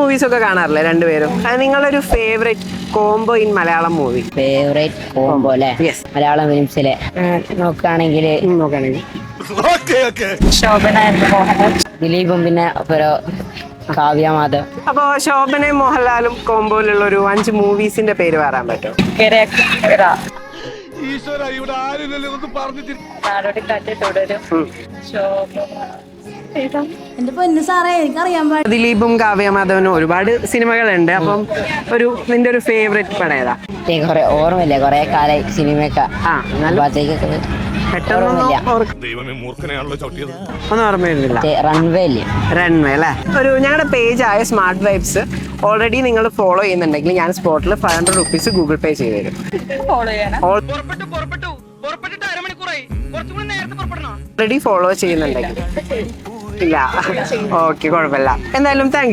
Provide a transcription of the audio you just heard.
Movies ഒക്കെ കാണാറില്ലേ രണ്ടുപേരും? അത് നിങ്ങളൊരു favourite combo in Malayalam movie? Favourite combo അല്ലേ? മലയാളം ഫിലിംസിലെ നോക്കുകയാണെങ്കിൽ ശോഭന മോഹൻലാൽ, ദിലീപും പിന്നെ ഒരു കാവ്യ മാധവ്. അപ്പൊ ശോഭനയും മോഹൻലാലും കോംബോയിലുള്ള ഒരു 5 മൂവീസിന്റെ പേര് പറയാൻ പറ്റുമോ? നാടോടിക്കാറ്റ് തുടരും, ശോഭന. എന്റെ പൊന്നു സാറേ എനിക്കറിയാൻ പാടില്ല. ദിലീപും കാവ്യമാധവനും ഒരുപാട് സിനിമകളുണ്ട്. അപ്പം നിന്റെ ഒരു ഫേവറേറ്റ് പടം ഏതാ? കൊറേ ഓർമ്മയില്ല, കൊറേ കാലായി സിനിമയൊക്കെ പെട്ടെന്നൊന്നും ഓർമ്മയുന്നില്ല. റൺവേ ഇല്ലേ? റൺവേ അല്ലേ? ഒരു ഞങ്ങളുടെ പേജായ സ്മാർട്ട് വൈബ്സ് ഓൾറെഡി നിങ്ങൾ ഫോളോ ചെയ്യുന്നുണ്ടെങ്കിൽ ഞാൻ സ്പോട്ടിൽ 500 rupees ഗൂഗിൾ പേ ചെയ്ത് തരും. ഫോളോ ചെയ്യണം. ഓൾറെഡി ഫോളോ ചെയ്യുന്നുണ്ടെങ്കിൽ ഇല്ല, ഓക്കെ, കുഴപ്പമില്ല. എന്തായാലും താങ്ക് യു.